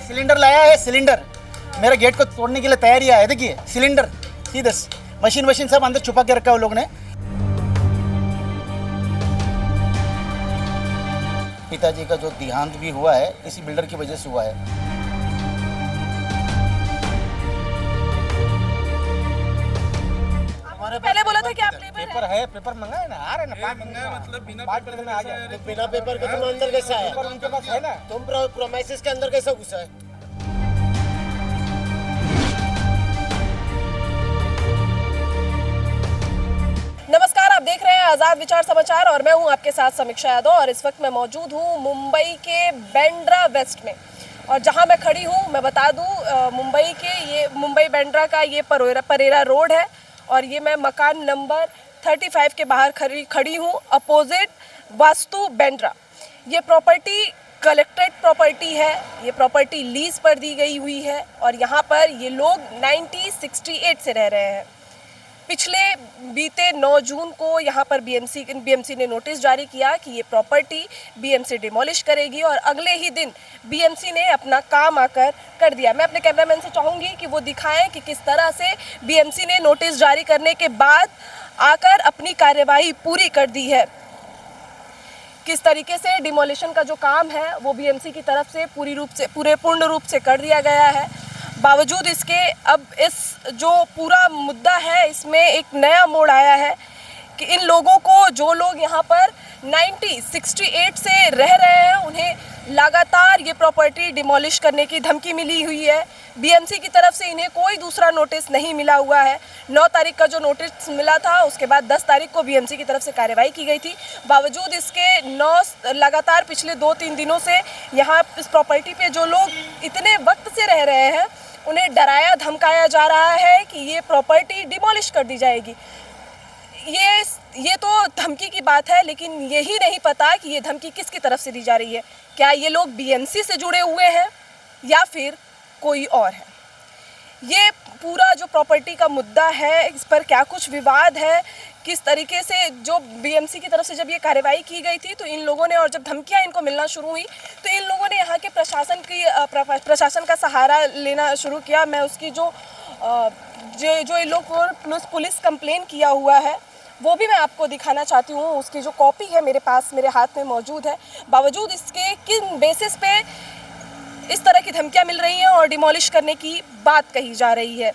Cylinder लाया है, cylinder मेरे गेट को तोड़ने के लिए तैयारी है। देखिए सिलेंडर सीधे मशीन सब अंदर छुपा के रखा है वो लोग ने। पिताजी का जो देहांत भी हुआ है इसी बिल्डर की वजह से हुआ है। पहले बोला था कि आप लेबर पेपर है, पेपर मंगाए ना, आ रहे ना, मतलब बिना 5 मिनट में आ गया। तो बिना पेपर के तुम अंदर कैसे आया? पेपर उनके पास है ना। तुम प्रोमाइसेस के अंदर कैसे घुसा है? नमस्कार, आप देख रहे हैं आजाद विचार समाचार और मैं हूं आपके साथ समीक्षा यादव। और इस वक्त मैं मौजूद हूं मुंबई के बांद्रा वेस्ट में। और जहां मैं खड़ी हूं, मैं बता दूं, मुंबई बांद्रा का ये परेरा रोड है। और ये मैं मकान नंबर 35 के बाहर खड़ी हूँ, अपोजिट वास्तु बांद्रा। ये प्रॉपर्टी कलेक्टेड प्रॉपर्टी है। ये प्रॉपर्टी लीज पर दी गई हुई है और यहाँ पर ये लोग 1968 से रह रहे हैं। पिछले बीते 9 जून को यहाँ पर बीएमसी ने नोटिस जारी किया कि ये प्रॉपर्टी बीएमसी डिमोलिश करेगी और अगले ही दिन बीएमसी ने अपना काम आकर कर दिया। मैं अपने कैमरामैन से चाहूँगी कि वो दिखाएं कि किस तरह से बीएमसी ने नोटिस जारी करने के बाद आकर अपनी कार्यवाही पूरी कर दी है। किस तरीके से डिमोलिशन का जो काम है वो बीएमसी की तरफ से पूर्ण रूप से कर दिया गया है। बावजूद इसके अब इस जो पूरा मुद्दा है इसमें एक नया मोड़ आया है कि इन लोगों को, जो लोग यहाँ पर 1968 से रह रहे हैं, उन्हें लगातार ये प्रॉपर्टी डिमोलिश करने की धमकी मिली हुई है। बीएमसी की तरफ से इन्हें कोई दूसरा नोटिस नहीं मिला हुआ है। 9 तारीख का जो नोटिस मिला था उसके बाद 10 तारीख को बीएमसी की तरफ से कार्रवाई की गई थी। बावजूद इसके लगातार पिछले 2-3 दिनों से यहाँ इस प्रॉपर्टी पे जो लोग इतने वक्त से रह रहे हैं उन्हें डराया धमकाया जा रहा है कि ये प्रॉपर्टी डिमोलिश कर दी जाएगी। ये तो धमकी की बात है, लेकिन यही नहीं पता कि ये धमकी किसकी तरफ से दी जा रही है। क्या ये लोग बीएमसी से जुड़े हुए हैं या फिर कोई और है? ये पूरा जो प्रॉपर्टी का मुद्दा है, इस पर क्या कुछ विवाद है, किस तरीके से जो बीएमसी की तरफ से जब ये कार्रवाई की गई थी तो इन लोगों ने, और जब धमकियां इनको मिलना शुरू हुई तो इन लोगों ने यहाँ के प्रशासन का सहारा लेना शुरू किया। मैं उसकी जो इन लोग पुलिस कंप्लेन किया हुआ है वो भी मैं आपको दिखाना चाहती हूँ। उसकी जो कॉपी है मेरे पास, मेरे हाथ में मौजूद है। बावजूद इसके किन बेसिस पे इस तरह की धमकियां मिल रही हैं और डिमोलिश करने की बात कही जा रही है।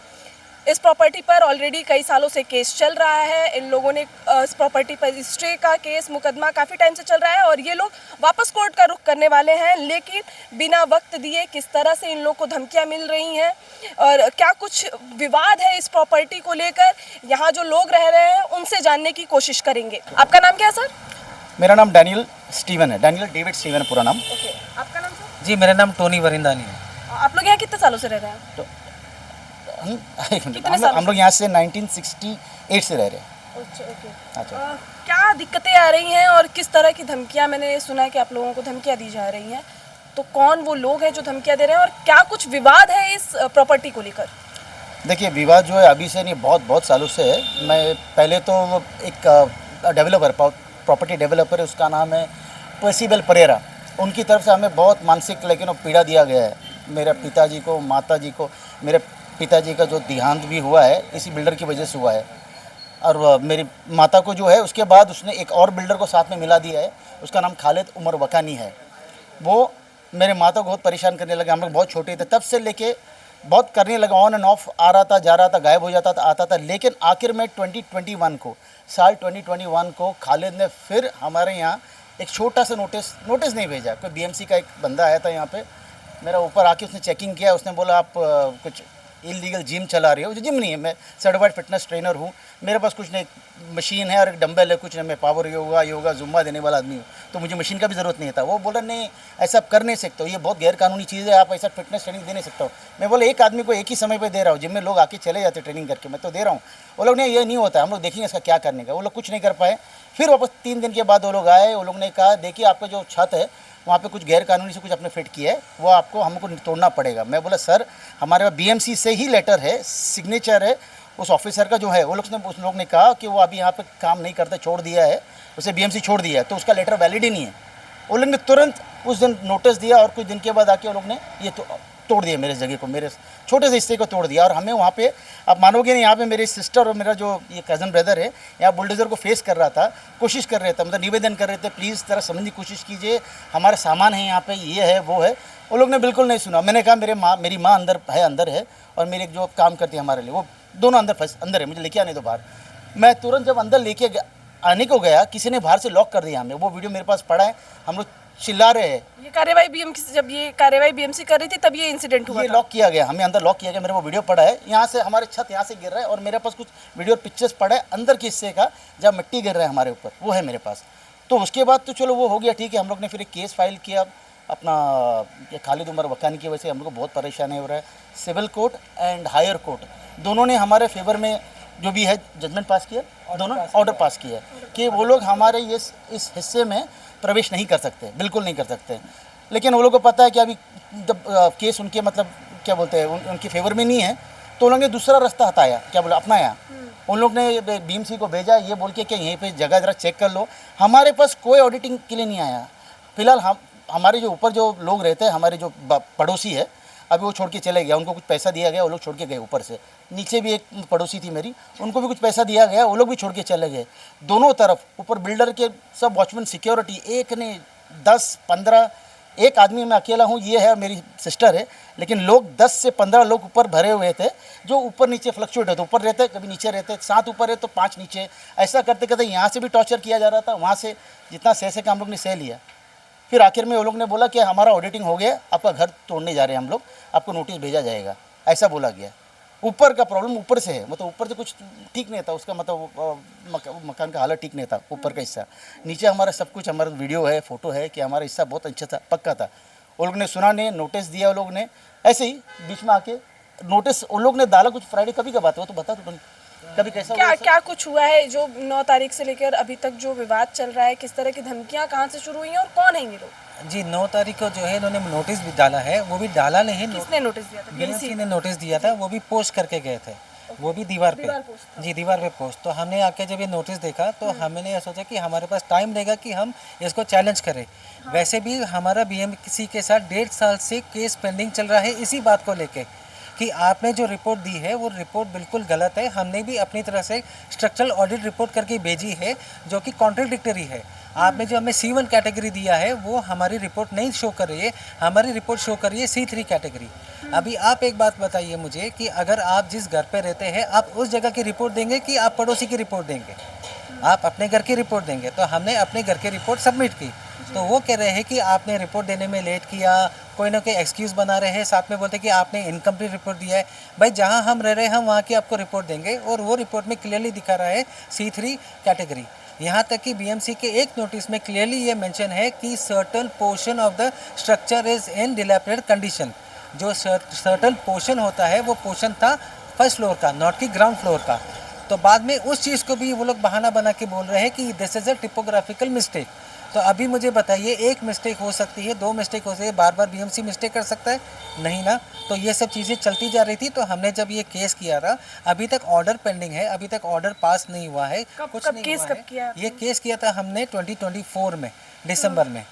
इस प्रॉपर्टी पर ऑलरेडी कई सालों से केस चल रहा है। इन लोगों ने इस प्रॉपर्टी पर स्टे का केस, मुकदमा काफ़ी टाइम से चल रहा है और ये लोग वापस कोर्ट का रुख करने वाले हैं। लेकिन बिना वक्त दिए किस तरह से इन लोग को धमकियां मिल रही हैं और क्या कुछ विवाद है इस प्रॉपर्टी को लेकर, यहाँ जो लोग रह रहे हैं उनसे जानने की कोशिश करेंगे। आपका नाम क्या है सर? मेरा नाम डैनियल स्टीवन है, डैनियल डेविड स्टीवन है पूरा नाम। ओके, आपका नाम सर? जी, मेरा नाम टोनी वरिंदानी है। आप लोग यहाँ कितने सालों से रह रहे हैं? हम लोग यहाँ से 1968 से रह रहे हैं। अच्छा। क्या दिक्कतें आ रही हैं और किस तरह की धमकियां? मैंने सुना है कि आप लोगों को धमकियां दी जा रही हैं, तो कौन वो लोग हैं जो धमकियां दे रहे हैं और क्या कुछ विवाद है इस प्रॉपर्टी को लेकर? देखिए, विवाद जो है अभी से नहीं, बहुत सालों से है। मैं पहले तो एक डेवलपर, प्रॉपर्टी डेवलपर है, उसका नाम है पर्सिबल परेरा। उनकी तरफ से हमें बहुत मानसिक लेकिन पीड़ा दिया गया है। मेरे पिताजी को, माताजी को, मेरे पिताजी का जो देहांत भी हुआ है इसी बिल्डर की वजह से हुआ है। और मेरी माता को जो है उसके बाद उसने एक और बिल्डर को साथ में मिला दिया है, उसका नाम खालिद उमर वकानी है। वो मेरे माता को बहुत परेशान करने लगे। हम लोग बहुत छोटे थे तब से लेके बहुत करने लगा, ऑन एंड ऑफ आ रहा था, जा रहा था, गायब हो जाता था, आता था। लेकिन आखिर में 2021 को खालिद ने फिर हमारे यहाँ एक छोटा सा नोटिस नहीं भेजा। कोई बीएमसी का एक बंदा आया था यहाँ पे, मेरा ऊपर आके उसने चेकिंग किया। उसने बोला आप कुछ इलीगल जिम चला रहे हो। जो जिम नहीं है, मैं सर्टिफाइड फिटनेस ट्रेनर हूँ। मेरे पास कुछ नहीं, मशीन है और एक डंबल है, कुछ नहीं। मैं पावर योगा जुम्बा देने वाला आदमी हूँ, तो मुझे मशीन का भी ज़रूरत नहीं था। वो बोला नहीं, ऐसा आप कर नहीं सकते हो, ये बहुत गैर कानूनी चीज़ है, आप ऐसा फिटनेस ट्रेनिंग दे नहीं सकते हो। मैं बोला एक आदमी को एक ही समय पर दे रहा हूँ, जिम में लोग आके चले जाते ट्रेनिंग करके, मैं तो दे रहा हूँ। वो लोग ने ये नहीं होता, हम लोग देखेंगे इसका क्या करने का। वो लोग कुछ नहीं कर पाए। फिर वापस 3 दिन के बाद वो लोग आए। वो लोग ने कहा देखिए आपका जो छत है वहाँ पे कुछ गैर कानूनी से कुछ आपने फिट किया है, वो हमको तोड़ना पड़ेगा। मैं बोला सर हमारे पास बीएमसी से ही लेटर है, सिग्नेचर है उस ऑफिसर का जो है। उस लोग ने कहा कि वो अभी यहाँ पे काम नहीं करता, छोड़ दिया है, उसे बीएमसी छोड़ दिया है, तो उसका लेटर वैलिड ही नहीं है। वो लोग ने तुरंत उस दिन नोटिस दिया और कुछ दिन के बाद आके वो लोग ने ये तो तोड़ दिया मेरे जगह को, मेरे छोटे से हिस्से को तोड़ दिया। और हमें वहाँ पे, आप मानोगे नहीं, यहाँ पे मेरी सिस्टर और मेरा जो ये कज़न ब्रदर है यहाँ बुलडोज़र को फेस कर रहा था, कोशिश कर रहे थे, मतलब निवेदन कर रहे थे, प्लीज़ ज़रा समझने की कोशिश कीजिए, हमारे सामान है यहाँ पे, ये है वो है। वो लोग ने बिल्कुल नहीं सुना। मैंने कहा मेरी माँ अंदर है और मेरी एक जो काम करती है हमारे लिए, वो दोनों अंदर है, मुझे लेके आने दो बाहर। मैं तुरंत जब अंदर लेके आने को गया, किसी ने बाहर से लॉक कर दिया हमें। वो वीडियो मेरे पास पड़ा है, हम लोग चिल्ला रहे हैं। ये कार्रवाई बीएमसी कर रही थी तब ये इंसिडेंट हुआ ये था। लॉक किया गया, हमें अंदर लॉक किया गया। मेरे को वीडियो पड़ा है, यहाँ से हमारे छत यहाँ से गिर रहा है और मेरे पास कुछ वीडियो पिक्चर्स पड़ा है अंदर के हिस्से का, जहाँ मिट्टी गिर रहा है हमारे ऊपर, वो है मेरे पास। तो उसके बाद तो चलो वो हो गया, ठीक है। हम लोग ने फिर एक केस फाइल किया अपना, ये खालिद उमर वकानी की वजह से हम लोग को बहुत परेशानी हो रहा है। Civil court and higher court दोनों ने हमारे फेवर में जो भी है जजमेंट पास किया, दोनों ऑर्डर पास किया कि वो लोग हमारे इस हिस्से में प्रवेश नहीं कर सकते, बिल्कुल नहीं कर सकते। लेकिन वो लोगों को पता है कि अभी जब केस उनके मतलब क्या बोलते हैं उनके फेवर में नहीं है, तो उन लोगों ने दूसरा रास्ता हटाया, क्या बोला, अपनाया। उन लोग ने बीएमसी को भेजा ये बोल के कि यहीं पे जगह ज़रा चेक कर लो। हमारे पास कोई ऑडिटिंग के लिए नहीं आया। फिलहाल हमारे जो ऊपर जो लोग रहते हैं, हमारे जो पड़ोसी है, अभी वो छोड़ के चले गया, उनको कुछ पैसा दिया गया, वो लोग छोड़ के गए ऊपर से। नीचे भी एक पड़ोसी थी मेरी, उनको भी कुछ पैसा दिया गया, वो लोग भी छोड़ के चले गए। दोनों तरफ ऊपर बिल्डर के सब वॉचमैन सिक्योरिटी, एक ने 10-15, एक आदमी मैं अकेला हूँ, ये है मेरी सिस्टर है, लेकिन लोग 10 से 15 लोग ऊपर भरे हुए थे, जो ऊपर नीचे फ्लक्चुएट होते, ऊपर रहते कभी नीचे रहते, 7 ऊपर है तो 5 नीचे, ऐसा करते करते यहाँ से भी टॉर्चर किया जा रहा था, वहाँ से जितना सह का हम लोग ने सह लिया। फिर आखिर में वो लोग ने बोला कि हमारा ऑडिटिंग हो गया, आपका घर तोड़ने जा रहे हैं हम लोग, आपको नोटिस भेजा जाएगा, ऐसा बोला गया। ऊपर का प्रॉब्लम ऊपर से है, मतलब ऊपर से कुछ ठीक नहीं था उसका, मतलब मकान का हालत ठीक नहीं था, ऊपर का हिस्सा। नीचे हमारा सब कुछ, हमारा वीडियो है, फोटो है कि हमारा हिस्सा बहुत अच्छा था, पक्का था। वो लोग ने सुना नहीं, नोटिस दिया वो लोग ने, ऐसे ही बीच में आके नोटिस उन लोग ने डाला। कुछ फ्राइडे कभी का बात है, वो तो बता दो कभी कैसा क्या हुआ क्या कुछ हुआ है जो 9 तारीख से लेकर अभी तक जो विवाद चल रहा है, किस तरह की धमकियां कहां से शुरू हुई हैं और कौन है ये लोग? जी 9 तारीख को जो है इन्होंने नोटिस भी डाला है, वो भी डाला नहीं, किसने नोटिस दिया था? बीएमसी ने नोटिस दिया था, वो भी पोस्ट करके गए थे, वो भी दीवार पे जी दीवार पे पोस्ट। तो हमने आके जब ये नोटिस देखा तो हमने ये सोचा कि हमारे पास टाइम रहेगा कि हम इसको चैलेंज करें। वैसे भी हमारा बीएमसी के साथ 1.5 साल से केस पेंडिंग चल रहा है इसी बात को लेके कि आपने जो रिपोर्ट दी है वो रिपोर्ट बिल्कुल गलत है। हमने भी अपनी तरह से स्ट्रक्चरल ऑडिट रिपोर्ट करके भेजी है जो कि कॉन्ट्रडिक्टरी है। आपने जो हमें C1 कैटेगरी दिया है वो हमारी रिपोर्ट नहीं शो कर रही है, हमारी रिपोर्ट शो कर रही है C3 कैटेगरी। अभी आप एक बात बताइए मुझे कि अगर आप जिस घर पे रहते हैं आप उस जगह की रिपोर्ट देंगे कि आप पड़ोसी की रिपोर्ट देंगे? आप अपने घर की रिपोर्ट देंगे। तो हमने अपने घर की रिपोर्ट सबमिट की, तो वो कह रहे हैं कि आपने रिपोर्ट देने में लेट किया, कोई ना कोई एक्सक्यूज़ बना रहे हैं, साथ में बोलते हैं कि आपने इनकम्प्लीट रिपोर्ट दिया है। भाई जहाँ हम रह रहे हैं हम वहाँ की आपको रिपोर्ट देंगे, और वो रिपोर्ट में क्लियरली दिखा रहा है C3 कैटेगरी। यहाँ तक कि बीएमसी के एक नोटिस में क्लियरली ये मेंशन है कि certain portion of the structure is in dilapidated condition. जो सर्टन पोर्शन होता है वो पोर्शन था फर्स्ट फ्लोर का, नॉट कि ग्राउंड फ्लोर का। तो बाद में उस चीज़ को भी वो लोग बहाना बना के बोल रहे हैं कि दिस इज़ अ टिपोग्राफिकल मिस्टेक। तो अभी मुझे बताइए, एक मिस्टेक हो सकती है, 2 मिस्टेक हो सकती है, बार बार बीएमसी मिस्टेक कर सकता है? नहीं ना। तो ये सब चीज़ें चलती जा रही थी। तो हमने जब ये केस किया था, अभी तक ऑर्डर पेंडिंग है, अभी तक ऑर्डर पास नहीं हुआ है, कुछ नहीं केस हुआ कब है। किया? ये केस किया था हमने 2024 में, दिसंबर में,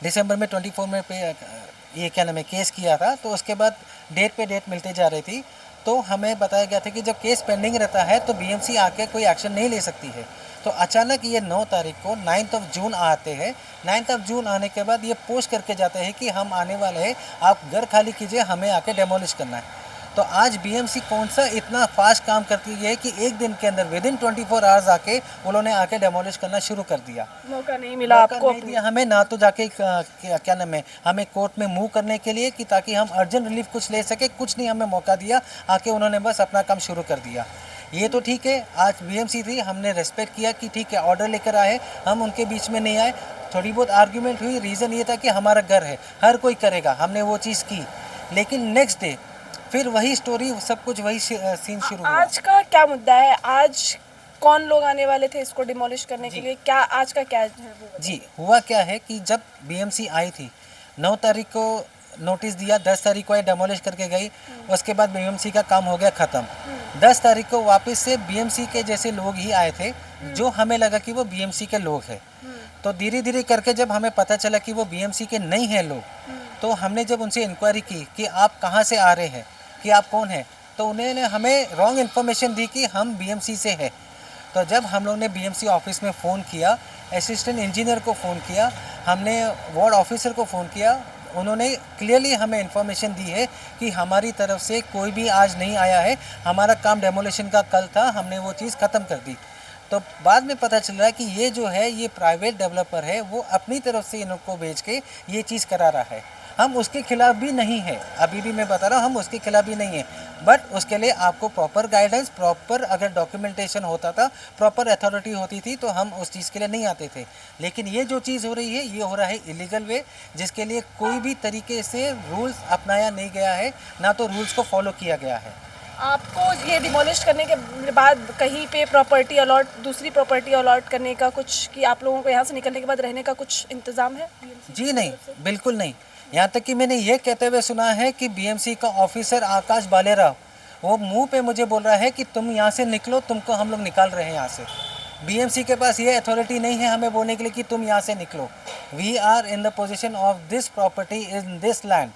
दिसंबर में 24 में ये क्या नाम है केस किया था। तो उसके बाद डेट पे डेट मिलते जा रही थी। तो हमें बताया गया था कि जब केस पेंडिंग रहता है तो बीएमसी आके कोई एक्शन नहीं ले सकती है। तो अचानक ये 9 तारीख को 9th ऑफ जून आते हैं। 9th ऑफ जून आने के बाद ये पोस्ट करके जाते हैं कि हम आने वाले हैं, आप घर खाली कीजिए, हमें आके डेमोलिश करना है। तो आज बीएमसी कौन सा इतना फास्ट काम करती है कि एक दिन के अंदर विदिन 24 आवर्स आके उन्होंने आके डेमोलिश करना शुरू कर दिया। मौका नहीं मिला मौका आपको नहीं दिया हमें, ना तो जाके क्या नाम है हमें कोर्ट में मूव करने के लिए कि ताकि हम अर्जेंट रिलीफ कुछ ले सके, कुछ नहीं हमें मौका दिया। आके उन्होंने बस अपना काम शुरू कर दिया। ये तो ठीक है, आज बीएमसी थी, हमने रेस्पेक्ट किया कि ठीक है ऑर्डर लेकर आए, हम उनके बीच में नहीं आए, थोड़ी बहुत आर्ग्यूमेंट हुई। रीज़न ये था कि हमारा घर है, हर कोई करेगा, हमने वो चीज़ की। लेकिन नेक्स्ट डे फिर वही स्टोरी, सब कुछ वही सीन शुरू हुआ। आज का क्या मुद्दा है? आज कौन लोग आने वाले थे इसको डिमोलिश करने के लिए? क्या आज का क्या है वो? जी हुआ क्या है कि जब बीएमसी आई थी 9 तारीख को नोटिस दिया, 10 तारीख को ये डेमोलिश करके गई, उसके बाद बीएमसी का काम हो गया ख़त्म। 10 तारीख को वापस से बीएमसी के जैसे लोग ही आए थे जो हमें लगा कि वो बीएमसी के लोग हैं। तो धीरे धीरे करके जब हमें पता चला कि वो बीएमसी के नहीं हैं लोग, तो हमने जब उनसे इंक्वायरी की कि आप कहाँ से आ रहे हैं, कि आप कौन हैं, तो उन्होंने हमें रॉन्ग इन्फॉर्मेशन दी कि हम बीएमसी से हैं। तो जब हम लोग ने बीएमसी ऑफिस में फ़ोन किया, असिस्टेंट इंजीनियर को फ़ोन किया, हमने वार्ड ऑफिसर को फ़ोन किया, उन्होंने क्लियरली हमें इन्फॉर्मेशन दी है कि हमारी तरफ से कोई भी आज नहीं आया है, हमारा काम डेमोलिशन का कल था, हमने वो चीज़ ख़त्म कर दी। तो बाद में पता चल रहा है कि ये जो है ये प्राइवेट डेवलपर है, वो अपनी तरफ से इनको बेच के ये चीज़ करा रहा है। हम उसके खिलाफ भी नहीं है, अभी भी मैं बता रहा हूँ हम उसके खिलाफ भी नहीं है, बट उसके लिए आपको प्रॉपर गाइडेंस, प्रॉपर अगर डॉक्यूमेंटेशन होता था, प्रॉपर अथॉरिटी होती थी तो हम उस चीज़ के लिए नहीं आते थे। लेकिन ये जो चीज़ हो रही है ये हो रहा है इलीगल वे, जिसके लिए कोई भी तरीके से रूल्स अपनाया नहीं गया है, ना तो रूल्स को फॉलो किया गया है। आपको ये डिमोलिश करने के बाद कहीं पे प्रॉपर्टी अलॉट, दूसरी प्रॉपर्टी अलॉट करने का कुछ, कि आप लोगों को यहाँ से निकलने के बाद रहने का कुछ इंतज़ाम है? जी नहीं, बिल्कुल नहीं। यहाँ तक कि मैंने ये कहते हुए सुना है कि बीएमसी का ऑफिसर आकाश बालेरा वो मुंह पे मुझे बोल रहा है कि तुम यहाँ से निकलो, तुमको हम लोग निकाल रहे हैं यहाँ से। बीएमसी के पास ये अथॉरिटी नहीं है हमें बोलने के लिए कि तुम यहाँ से निकलो। We are in the position of this property in this land.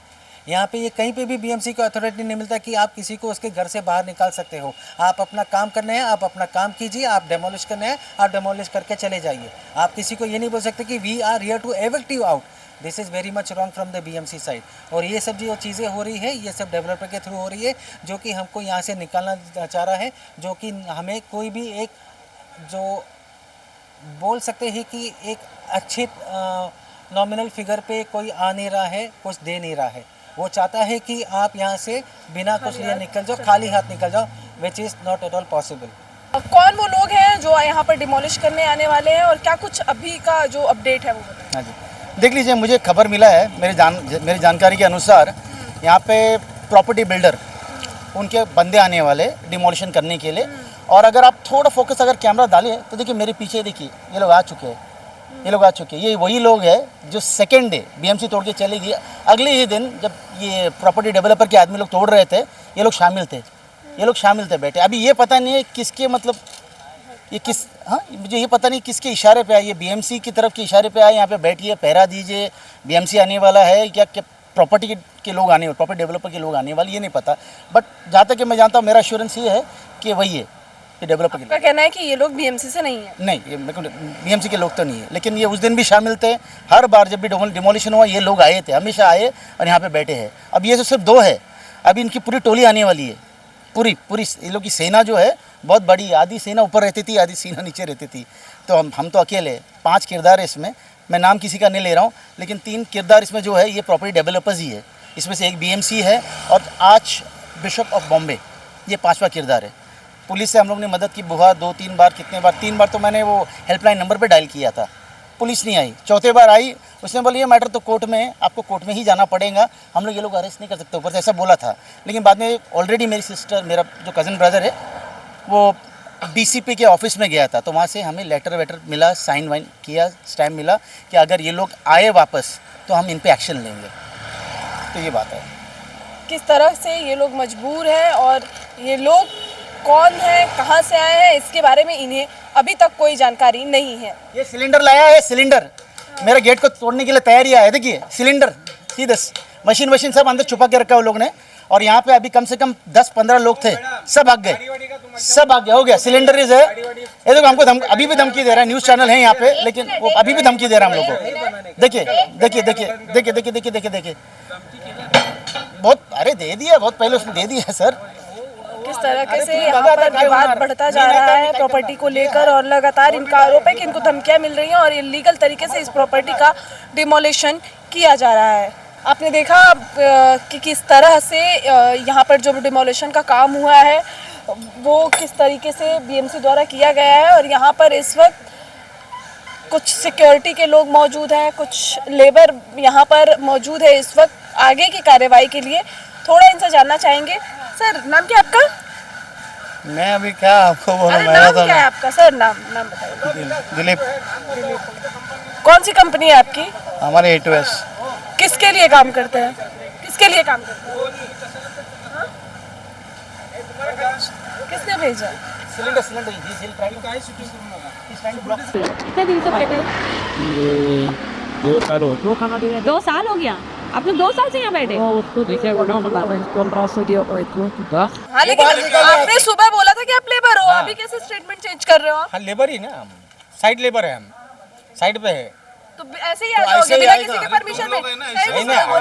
यहाँ पे ये कहीं पे भी बीएमसी को अथॉरिटी नहीं मिलता कि आप किसी को उसके घर से बाहर निकाल सकते हो। आप अपना काम करना है, आप अपना काम कीजिए, आप डेमोलिश करना है, आप डेमोलिश करके चले जाइए। आप किसी को ये नहीं बोल सकते कि we are here to evict you out. This is very much wrong from the BMC side. और ये सब जो चीज़ें हो रही है ये सब डेवलपर के थ्रू हो रही है, जो कि हमको यहाँ से निकालना चाह रहा है, जो कि हमें कोई भी एक जो बोल सकते हैं कि एक अच्छे नॉमिनल फिगर पे कोई आ नहीं रहा है, कुछ दे नहीं रहा है। वो चाहता है कि आप यहाँ से बिना कुछ लिए निकल जाओ, खाली हाथ निकल जाओ, which is not at all possible. कौन वो लोग हैं जो यहाँ पर डिमोलिश करने आने वाले हैं और क्या कुछ अभी का जो अपडेट है वो बताएं। हाँ जी, देख लीजिए, मुझे खबर मिला है, मेरी जानकारी के अनुसार यहाँ पे प्रॉपर्टी बिल्डर उनके बंदे आने वाले डिमोलिशन करने के लिए। और अगर आप थोड़ा फोकस अगर कैमरा डालें तो देखिए मेरे पीछे, देखिए ये लोग आ चुके हैं, ये लोग आ चुके हैं। ये वही लोग हैं जो सेकेंड डे बीएमसी तोड़ के चले गए, अगले ही दिन जब ये प्रॉपर्टी डेवलपर के आदमी लोग तोड़ रहे थे, ये लोग शामिल थे, ये लोग शामिल थे बेटे। अभी ये पता नहीं है किसके, मतलब ये किस, हाँ मुझे ये पता नहीं किसके इशारे पे आए, ये बीएमसी की तरफ के इशारे पे आए, यहाँ पे बैठिए पहरा दीजिए, बीएमसी आने वाला है क्या, प्रॉपर्टी के लोग आने, प्रॉपर्टी डेवलपर के लोग आने वाले, ये नहीं पता। बट जहाँ तक कि मैं जानता हूँ, मेरा एश्योरेंस ये है कि वही है, ये डेवलपर के आपका कहना है कि ये लोग बीएमसी से नहीं है? नहीं, ये मेरे को बीएमसी के लोग तो नहीं है, लेकिन ये उस दिन भी शामिल थे। हर बार जब भी डिमोलिशन हुआ ये लोग आए थे, हमेशा आए और यहाँ पे बैठे हैं। अब ये तो सिर्फ दो है, अभी इनकी पूरी टोली आने वाली है, पूरी ये लोग की सेना जो है बहुत बड़ी, आधी सेना ऊपर रहती थी, आधी सेना नीचे रहती थी। तो हम तो अकेले 5 किरदार है इसमें, मैं नाम किसी का नहीं ले रहा हूँ, लेकिन 3 किरदार इसमें जो है ये प्रॉपर्टी डेवलपर्स ही है। इसमें से एक बीएमसी है और आर्च बिशप ऑफ बॉम्बे, ये 5वां किरदार है। पुलिस से हम लोग ने मदद की, बुआ 2-3 बार, कितने बार, 3 बार तो मैंने वो हेल्पलाइन नंबर पे डायल किया था, पुलिस नहीं आई। चौथे बार आई, उसने बोला ये मैटर तो कोर्ट में है, आपको कोर्ट में ही जाना पड़ेगा, हम लोग ये लोग अरेस्ट नहीं कर सकते ऊपर से, ऐसा बोला था। लेकिन बाद में ऑलरेडी मेरी सिस्टर, मेरा जो कज़न ब्रदर है, वो डीसीपी के ऑफिस में गया था, तो वहाँ से हमें लेटर वेटर मिला, साइन वाइन किया, स्टैम्प मिला कि अगर ये लोग आए वापस तो हम इन पे एक्शन लेंगे। तो ये बात है। किस तरह से ये लोग मजबूर हैं और ये लोग कौन है, कहाँ से आए हैं, इसके बारे में इन्हें अभी तक कोई जानकारी नहीं है। ये सिलेंडर लाया है, सिलेंडर मेरे गेट को तोड़ने के लिए तैयारी है, देखिए सिलेंडर सीधे, मशीन सब अंदर छुपा के रखा है उन लोग ने। और यहाँ पे अभी कम से कम 10-15 लोग थे, सब भाग गए, सब भाग गए, हो गया। सिलेंडर इज है, ये देखो हमको अभी भी धमकी दे रहा है, न्यूज़ चैनल है यहाँ पे, लेकिन वो अभी भी धमकी दे रहा है हम लोग को। देखिए देखिए देखिए देखिए देखिए देखिए देखिए देखिए, बहुत, अरे दे दिया, बहुत पहले उसने दे दिया है सर। किस तरह से यहाँ पर विवाद बढ़ता जा रहा है प्रॉपर्टी को लेकर और लगातार इनका आरोप है कि इनको धमकियाँ मिल रही हैं और इलीगल तरीके से इस प्रॉपर्टी का डिमोलिशन किया जा रहा है। आपने देखा कि किस तरह से यहाँ पर जो डिमोलिशन का काम हुआ है वो किस तरीके से बीएमसी द्वारा किया गया है। और यहाँ पर इस वक्त कुछ सिक्योरिटी के लोग मौजूद हैं, कुछ लेबर यहाँ पर मौजूद है इस वक्त आगे की कार्रवाई के लिए। थोड़ा इनसे जानना चाहेंगे। सर, नाम क्या आपका? मैं अभी क्या आपको बोलूं, अरे मेरा नाम तो क्या है आपका सर? नाम बताइए। दिलीप। कौन सी कंपनी है आपकी? हमारे A2S। किसके लिए काम करते हैं? किसके लिए काम करते हैं? हाँ? किसने भेजा? सिलेंडर सिलेंडर ये सेल प्राइवेट का है, कितने दिन से बैठे? 2 साल हो 2 साल हो गया। आप लोग 2 साल से यहाँ बैठे हाँ लेकिन आपने सुबह बोला था कि आप लेबर हो अभी कैसे स्टेटमेंट चेंज कर रहे हो आप हाँ लेबर ही ना हम, साइड लेबर है हम, साइड पे है। तो ऐसे ही आ जाओगे बिना किसी के परमिशन में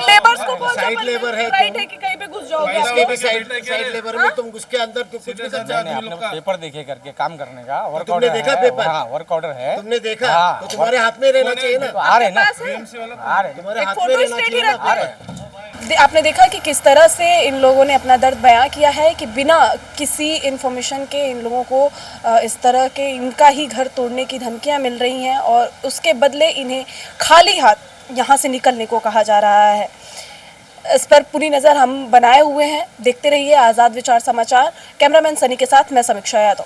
लेबर्स को कौन सा साइड लेबर है राइट है कि कहीं पे घुस जाओगे इसके आप भी साइड लेबर में तुम घुस के अंदर तो कुछ भी कर सकते नहीं, अपने को पेपर देखे करके काम करने का वर्क तुमने ऑर्डर देखा है। पेपर? हाँ वर्क ऑर्डर है। तुमने देखा हाँ, तो तुम्हारे हाथ में रहना चाहिए ना, आ रहे ना, पास है? आ रहे तुम्हारे एक हाथ में फोटो रहना स्टेट ही चाहिए ना। रखते हैं आपने देखा कि किस तरह से इन लोगों ने अपना दर्द बयां किया है कि बिना किसी इन्फॉर्मेशन के इन लोगों को इस तरह के इनका ही घर तोड़ने की धमकियां मिल रही हैं और उसके बदले इन्हें खाली हाथ यहाँ से निकलने को कहा जा रहा है। इस पर पूरी नज़र हम बनाए हुए हैं, देखते रहिए आज़ाद विचार समाचार। कैमरामैन सनी के साथ मैं समीक्षा यादव।